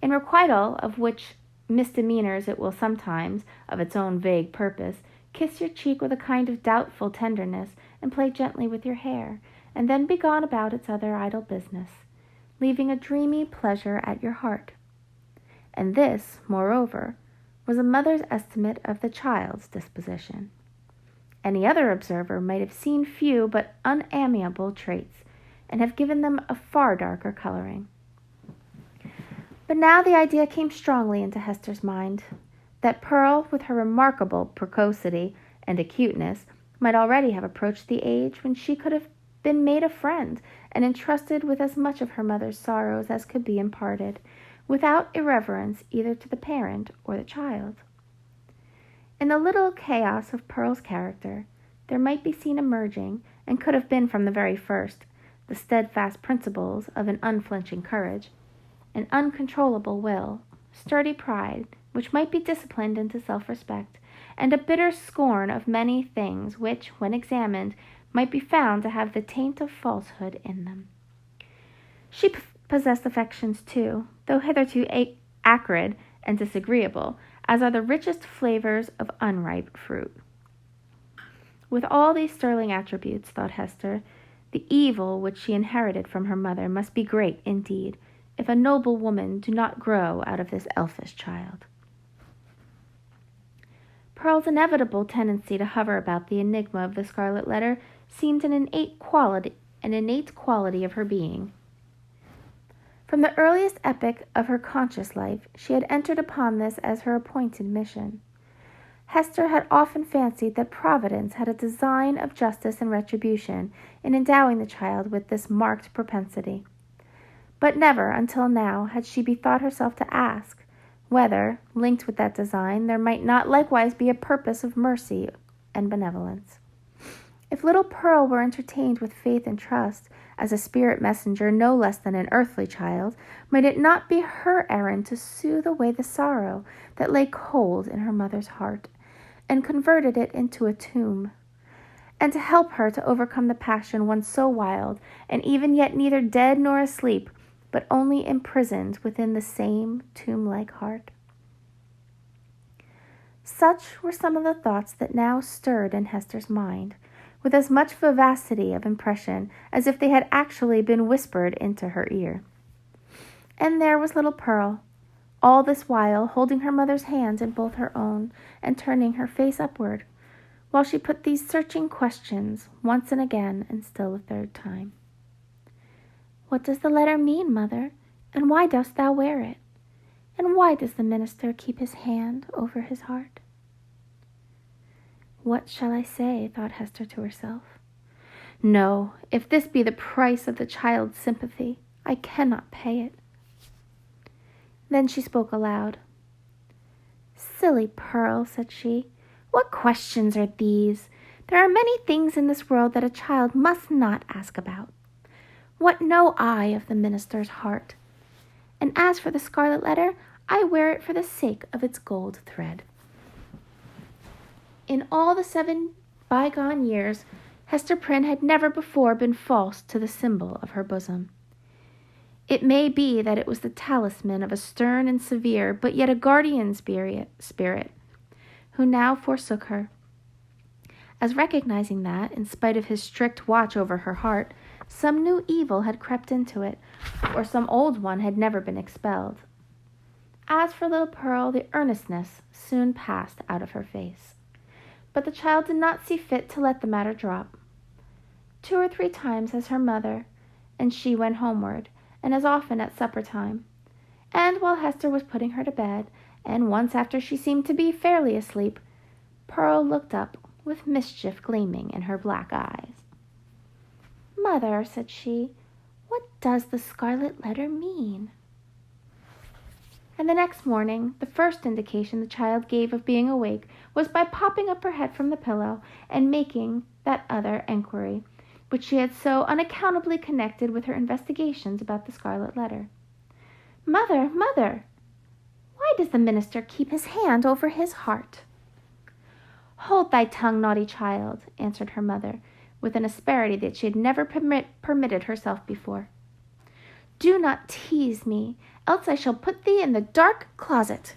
In requital of which misdemeanors it will sometimes, of its own vague purpose, kiss your cheek with a kind of doubtful tenderness, and play gently with your hair, and then be gone about its other idle business, leaving a dreamy pleasure at your heart. And this, moreover, was a mother's estimate of the child's disposition. Any other observer might have seen few but unamiable traits, and have given them a far darker coloring. But now the idea came strongly into Hester's mind, that Pearl, with her remarkable precocity and acuteness, might already have approached the age when she could have been made a friend, and entrusted with as much of her mother's sorrows as could be imparted, without irreverence either to the parent or the child. In the little chaos of Pearl's character, there might be seen emerging, and could have been from the very first, the steadfast principles of an unflinching courage, an uncontrollable will, sturdy pride, which might be disciplined into self-respect, and a bitter scorn of many things which, when examined, might be found to have the taint of falsehood in them. She possessed affections too, though hitherto acrid and disagreeable, as are the richest flavors of unripe fruit. With all these sterling attributes, thought Hester, the evil which she inherited from her mother must be great indeed, if a noble woman do not grow out of this elfish child. Pearl's inevitable tendency to hover about the enigma of the Scarlet Letter seemed an innate quality of her being. From the earliest epoch of her conscious life, she had entered upon this as her appointed mission. Hester had often fancied that Providence had a design of justice and retribution in endowing the child with this marked propensity. But never, until now, had she bethought herself to ask whether, linked with that design, there might not likewise be a purpose of mercy and benevolence. If little Pearl were entertained with faith and trust, as a spirit messenger no less than an earthly child, might it not be her errand to soothe away the sorrow that lay cold in her mother's heart, and converted it into a tomb, and to help her to overcome the passion once so wild, and even yet neither dead nor asleep, but only imprisoned within the same tomb-like heart? Such were some of the thoughts that now stirred in Hester's mind, with as much vivacity of impression as if they had actually been whispered into her ear. And there was little Pearl, all this while holding her mother's hand in both her own, and turning her face upward, while she put these searching questions once and again, and still a third time. "What does the letter mean, mother? And why dost thou wear it? And why does the minister keep his hand over his heart?" "What shall I say?" thought Hester to herself. "No, if this be the price of the child's sympathy, I cannot pay it." Then she spoke aloud. "Silly Pearl," said she, "what questions are these? There are many things in this world that a child must not ask about. What know I of the minister's heart? And as for the Scarlet Letter, I wear it for the sake of its gold thread." In all the 7 bygone years, Hester Prynne had never before been false to the symbol of her bosom. It may be that it was the talisman of a stern and severe, but yet a guardian spirit, who now forsook her, as recognizing that, in spite of his strict watch over her heart, some new evil had crept into it, or some old one had never been expelled. As for little Pearl, the earnestness soon passed out of her face. But the child did not see fit to let the matter drop. 2 or 3 times as her mother and she went homeward, and as often at supper time, and while Hester was putting her to bed, and once after she seemed to be fairly asleep, Pearl looked up with mischief gleaming in her black eyes. "Mother," said she, "what does the Scarlet Letter mean?" And the next morning, the first indication the child gave of being awake was by popping up her head from the pillow and making that other enquiry, which she had so unaccountably connected with her investigations about the Scarlet Letter. "Mother, mother, why does the minister keep his hand over his heart?" "Hold thy tongue, naughty child," answered her mother, with an asperity that she had never permitted herself before. Do not tease me, else I shall put thee in the dark closet."